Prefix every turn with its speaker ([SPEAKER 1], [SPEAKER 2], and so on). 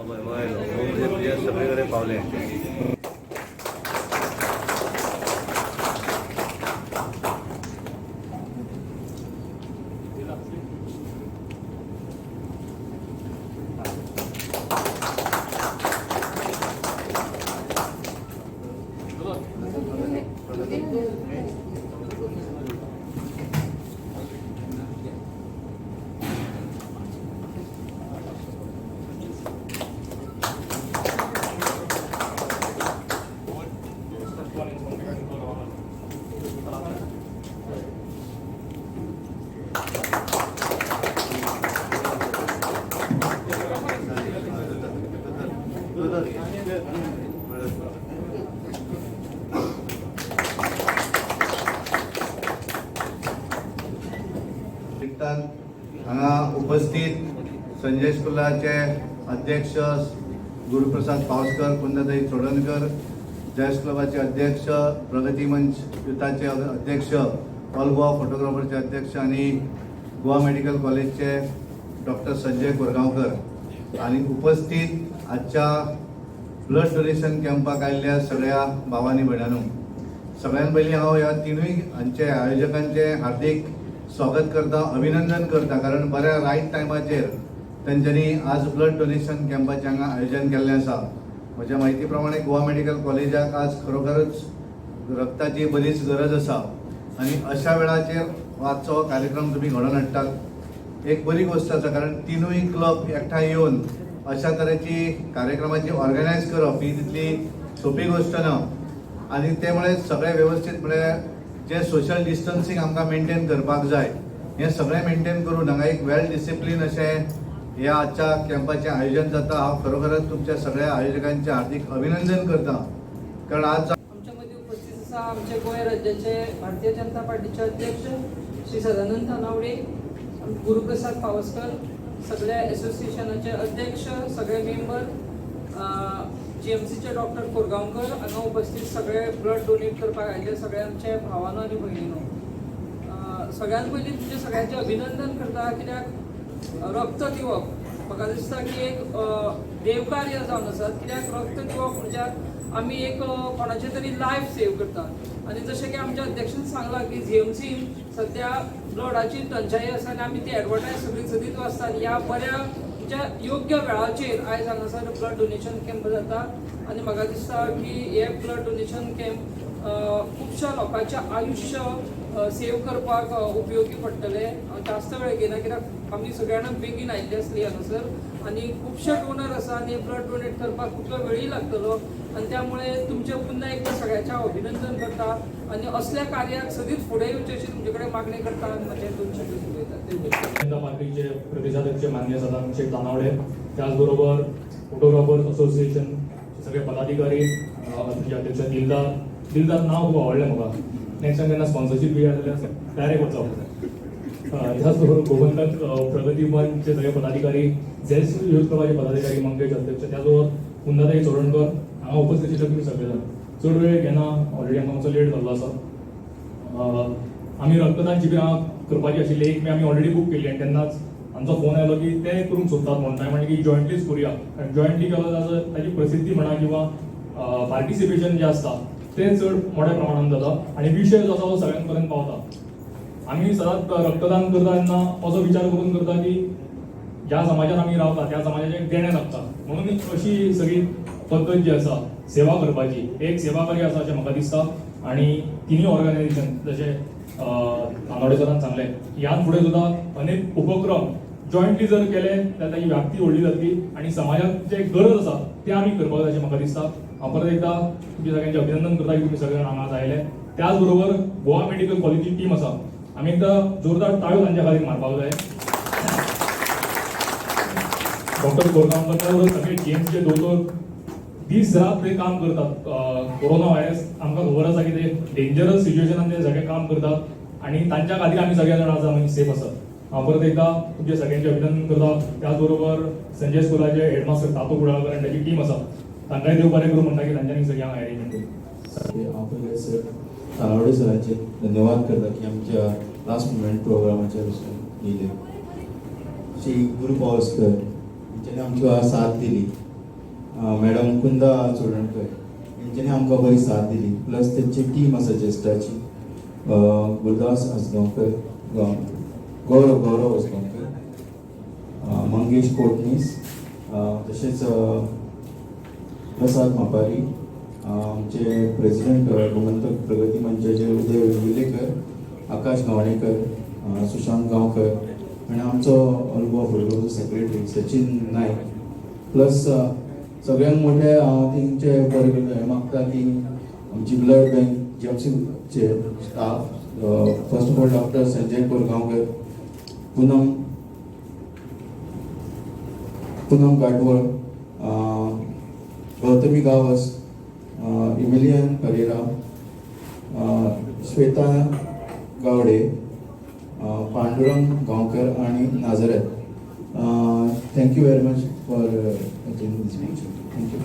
[SPEAKER 1] म्हणजे सगळीकडे पावले.
[SPEAKER 2] हांगा उपस्थित संजय स्कुलाचे अध्यक्ष गुरुप्रसाद पावसकर, कुंदताई चोडणकर, जयस क्लबाचे अध्यक्ष, प्रगती मंच युथाचे अध्यक्ष, ऑल गोवा फोटोग्राफरचे अध्यक्ष आणि गोवा मेडिकल कॉलेजचे डॉक्टर संजय कोरगांवकर आणि उपस्थित आजच्या ब्लड डोनेशन कॅम्पाक आयिल्ल्या सगळ्या भावांनी भयणांनो, सगळ्यात पयलीं हांव ह्या तिनूय हांचे आयोजकांचे हार्दिक स्वागत करता, अभिनंदन करता, कारण बऱ्या रायट टायमाचेर तेंच्यांनी आज ब्लड डोनेशन कॅम्पाचें हांगा आयोजन केल्लें आसा. म्हज्या म्हायती प्रमाणे गोवा मेडिकल कॉलेजाक आज खरोखरच रक्ताची बरीच गरज आसा आणि अशा वेळाचेर आजचो कार्यक्रम तुम्ही घडोवन हाडटात एक बरी गोष्ट आसा, कारण तिनूय क्लब एकठांय येवन अशा तरेची कार्यक्रमाची ऑर्गनायज करप ही तितली सोपी गोष्ट ना आणि त्यामुळे सगळे व्यवस्थितपणे जे सोशल डिस्टन्सिंग आमकां मेंटेन करपाक जाय हे सगळें मेंटेन करून हांगा एक वेल डिसिप्लीन अशें ह्या आजच्या कॅम्पाचें आयोजन जाता. हांव खरोखरच तुमच्या सगळ्या आयोजकांचे हार्दिक अभिनंदन करता, कारण आज
[SPEAKER 3] आमच्या मध्ये उपस्थित आसा आमचे गोंय राज्याचे भारतीय जनता पार्टीचे अध्यक्ष श्री सदानंद तानावडे, गुरुप्रसाद पावसकर, सगळ्या असोसिएशनाचे अध्यक्ष, सगळे मेंबर, जीएमसीचे डॉक्टर कोरगांवकर, हांगा उपस्थित सगळे ब्लड डोनेट करपाक आयिल्ले सगळे आमचे भावांनो आनी भयणींनो, सगळ्यात पयलीं तुमचे सगळ्यांचे अभिनंदन करता, कित्याक रक्त दिवप म्हाका दिसता की एक देवकार्य जावन आसात, कित्याक रक्त दिवप म्हणजे आमी एक कोणाचे तरी लायफ सेव करता आणि जशें की आमच्या अध्यक्षान सांगलां की जीएमसीन सध्या ब्लडाची टंचाई आसा आनी आमी ती एडवर्टायज सगळी सदीत वाचतात. ह्या बऱ्या योग्य वेळाचेर आयज हांगासर ब्लड डोनेशन कॅम्प जाता आणि म्हाका दिसता की हे ब्लड डोनेशन कॅम्प खुबश्या लोकांचें आयुश्य सेव करपाक उपयोगी पडटले. जास्त वेळ घेना, कित्याक आमी सगळ्यांना बेगीन आयिल्ली आसली हांगासर आणि खुबशे डोनर आसा आणि ब्लड डोनेट करपाक खूब वेळय लागतलो आणि त्यामुळे तुमचे पुन्हा एकदा सगळ्यांचे अभिनंदन करता आणि असल्या कार्याक सदीत फुडें येवचे अशी तुमचे कडेन मागणी करता आणि म्हजे 2 शब्द उलयता.
[SPEAKER 4] जनता पार्टीचे प्रतिसादाध्यक्ष मान्य सदानंद तानावडे, त्याचबरोबर फोटोग्राफर्स असोसिएशन सगळे पदाधिकारी, अध्यक्ष दिलदार नाव खूप आवडलें म्हाका. नेक्स्ट टायम केन्ना स्पॉन्सरशीप बी जाल्यार डायरेक्ट वचप. त्याचबरोबर गोवंतक प्रगती मंचचे सगळे पदाधिकारी, जेस युथ क्लबाचे पदाधिकारी, मंगेश अध्यक्ष, त्याचबरोबर कुंदताई चोडणकर हांगा उपस्थित आशिल्ले तुमी सगळे जाण. चड वेळ घेना, ऑलरेडी आमकां मातसो लेट जाल्लो आसा. आमी रक्तदान शिबिरां करपाची आशिल्ली, एक मे आमी ऑलरेडी बूक केल्ली आणि तेन्नाच आमचो फोन आयलो की ते करूंक सोदतात म्हणून. हांवें म्हणलें की जॉयंटलीच करूया, कारण जॉयंटली केलो ताची प्रसिद्धी म्हणा किंवा पार्टिसिपेशन जे आसता ते चड मोठ्या प्रमाणात जाता आणि विशय जो आसा तो सगळ्यां पर्यंत पावता. आमी सदांच रक्तदान करता तेन्ना असो विचार करून करता की ज्या समाजान आमी रावता त्या समाजाचें देणें लागता, म्हणून अशी सगळी पद्दत जी आसा सेवा करपाची एक सेवा कार्य आसा अशें म्हाका दिसता. आणि तिनूय ऑर्गनायझेशन जशें तानावडे सरान सांगलें, ह्यान फुडें सुद्दां अनेक उपक्रम जॉयंटली जर केले जाल्यार ताची व्याप्ती व्हडली जातली आणि समाजाक जे गरज आसा ते आमी करपाक जाय अशें म्हाका दिसता. हांव परत एकदा तुमचे सगळ्यांचे अभिनंदन करता की तुमी सगळे जाण हांगा आयले. त्याचबरोबर गोवा मेडिकल कॉलेजची टीम आसा, आमी एकदा जोरदार ताळ्यो तांच्या खातीर मारपाक जाय. डॉक्टर कोरगांवकर त्याचबरोबर सगळे जीएमसीचे दोतोर दीस रात ते काम करतात. कोरोना व्हायरस आमकां खबर आसा की ते डेंजरस सिच्युएशनान ते सगळे काम करतात आणि तांच्या खातीर आमी सगळे जाण आज आमी सेफ आसात. हांव परत एकदा तुमचे सगळ्यांचे अभिनंदन करता. त्याचबरोबर संजय स्कुलाचे हेडमास्टर तातो कुडाळकर आनी ताची टीम आसा, तांकांय देव बरें करूं म्हणटा की तांच्यांनी सगळी हांगा अरेंजमेंट केली.
[SPEAKER 5] हांव पयले सर तानावडे सरांचे धन्यवाद करता की आमच्या लास्ट मुमेंट प्रोग्रामाचेर वचून येयले. श्री गुरू पावसकर, तेणें आमची साथ दिली मॅडम कुंदा चोडणकर हेंच्यांनी आमकां बरी साथ दिली. प्लस तेंची टीम आसा जेस्टाची, गुरदास आसगांवकर, गौरव आसगांवकर, मंगेश कोटनीस, तशेंच प्रसाद मापारी, आमचे प्रेसिडेंट गोमंतक प्रगती मंचाचे उदय विलेकर, आकाश गावणेकर, सुशांत गांवकर आणि आमचो अनुभव फुडलो सेक्रेटरी सचिन नायक. प्लस सगळ्यांत मोठे हांव तेंचे बरें मागता की आमची ब्लड बँक जीएमसीचे staff, first of all doctor Sanjay Korgaonkar, Poonam Gadval, Gautami Gawas, Emilian Pereira, Shweta Gawade, Pandurang Gaonkar आणि Nazareth. Thank you very much for attending this function. Thank you.